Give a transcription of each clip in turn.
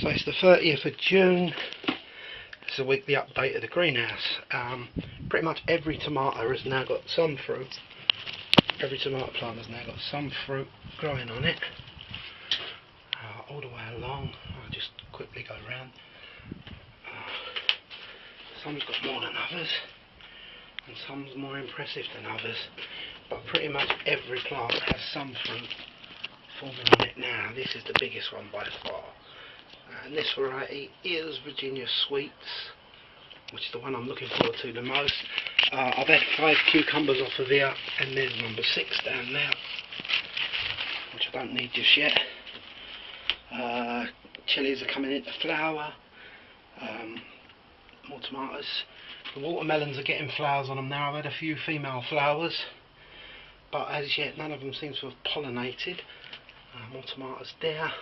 So it's the 30th of June. It's a weekly update of the greenhouse. Pretty much every tomato has now got some fruit. Every tomato plant has now got some fruit growing on it. All the way along. I'll just quickly go around. Some's got more than others, and some's more impressive than others. But pretty much every plant has some fruit forming on it now. This is the biggest one by far. And this variety is Virginia Sweets, which is the one I'm looking forward to the most. I've had 5 cucumbers off of here, and there's number 6 down there, which I don't need just yet. Chilies are coming into flower. More tomatoes. The watermelons are getting flowers on them now. I've had a few female flowers, but as yet none of them seem to have pollinated. More tomatoes there.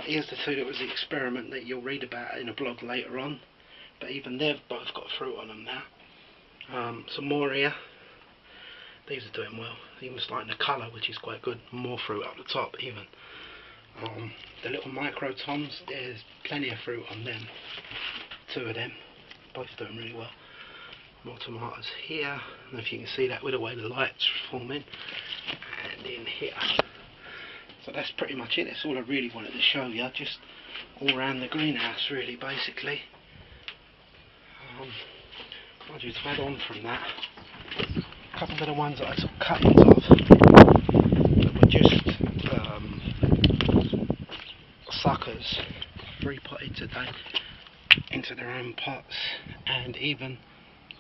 Here's the 2 that was the experiment that you'll read about in a blog later on, but even they've both got fruit on them now. Some more here. These are doing well, even starting to colour, which is quite good. More fruit up the top even. The little micro toms, there's plenty of fruit on them. 2 of them, both doing really well. More tomatoes here. I don't know if you can see that with the way the light's forming. And in here. So that's pretty much it. That's all I really wanted to show you, just all around the greenhouse really, basically. I'll just add on from that. A couple of the ones that I took cuttings of that were just suckers, repotted today into their own pots, and even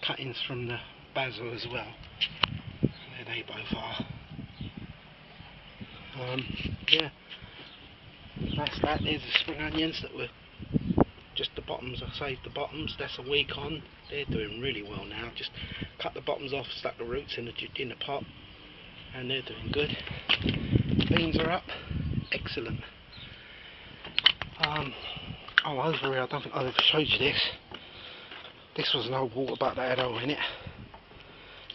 cuttings from the basil as well. There they both are. Yeah, that's that. There's the spring onions that were just the bottoms. I saved the bottoms. That's a week on. They're doing really well now. Just cut the bottoms off, stuck the roots in the pot, and they're doing good. Beans are up. Excellent. Oh, over here, I don't think I ever showed you this. This was an old water butt that had hole in it.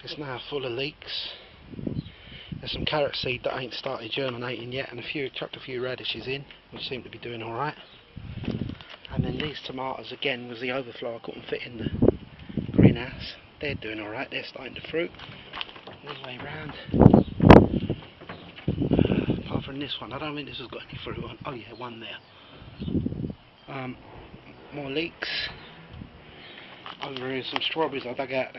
It's now full of leeks. There's some carrot seed that ain't started germinating yet, and chucked a few radishes in, which seem to be doing alright. And then these tomatoes again was the overflow. I couldn't fit in the greenhouse. They're doing alright. They're starting to fruit all the way round. Apart from this one, I don't think this has got any fruit on. Oh yeah, one there. More leeks. Over here, some strawberries I dug out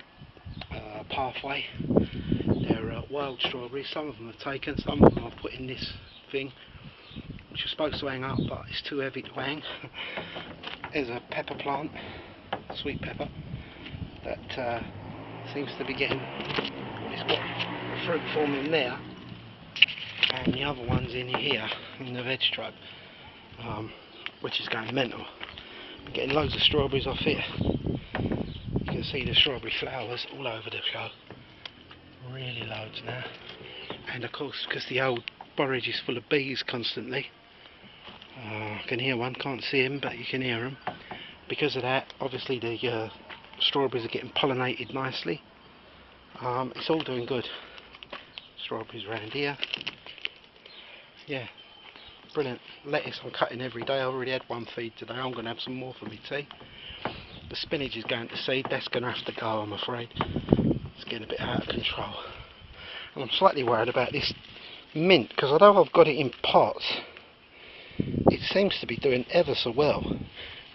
the pathway. They're wild strawberries. Some of them are taken, some of them I've put in this thing, which is supposed to hang up, but it's too heavy to hang. There's a pepper plant, sweet pepper, that seems to be getting, it's got fruit forming there, and the other one's in here, in the veg truck, which is going mental. I'm getting loads of strawberries off it. You can see the strawberry flowers all over the show. Really loads now. And of course, because the old borage is full of bees constantly, I can hear one, can't see him, but you can hear them. Because of that, obviously the strawberries are getting pollinated nicely. It's all doing good. Strawberries around here. Yeah, brilliant. Lettuce I'm cutting every day. I already had 1 feed today. I'm going to have some more for my tea. The spinach is going to seed. That's going to have to go, I'm afraid. It's getting a bit out of control. And I'm slightly worried about this mint, because although I've got it in pots, it seems to be doing ever so well,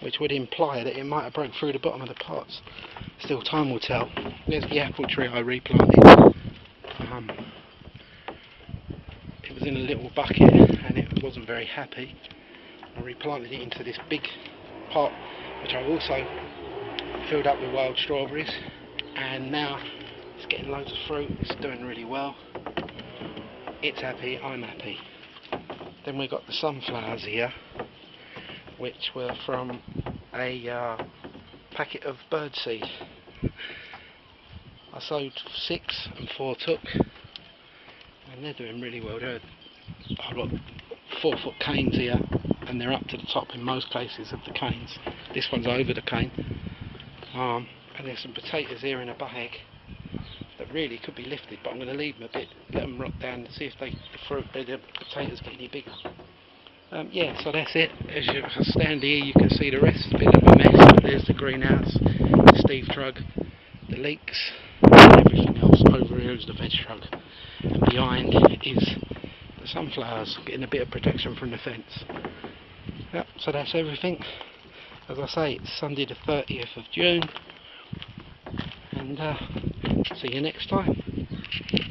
which would imply that it might have broke through the bottom of the pots. Still, time will tell. There's the apple tree I replanted. It was in a little bucket and it wasn't very happy. I replanted it into this big pot, which I also filled up with wild strawberries, and now it's getting loads of fruit. It's doing really well. It's happy, I'm happy. Then we got the sunflowers here, which were from a packet of birdseed. I sowed 6 and 4 took, and they're doing really well. I've got 4-foot canes here, and they're up to the top in most cases of the canes. This one's over the cane. And there's some potatoes here in a bag that really could be lifted, but I'm going to leave them a bit, let them rot down and see if the potatoes get any bigger. Yeah, so that's it. As you stand here, you can see the rest. It's a bit of a mess. There's the greenhouse, the Steve truck, the leeks, and everything else. Over here is the veg truck, and behind is the sunflowers, getting a bit of protection from the fence. Yep, so that's everything. As I say, it's Sunday the 30th of June, and see you next time.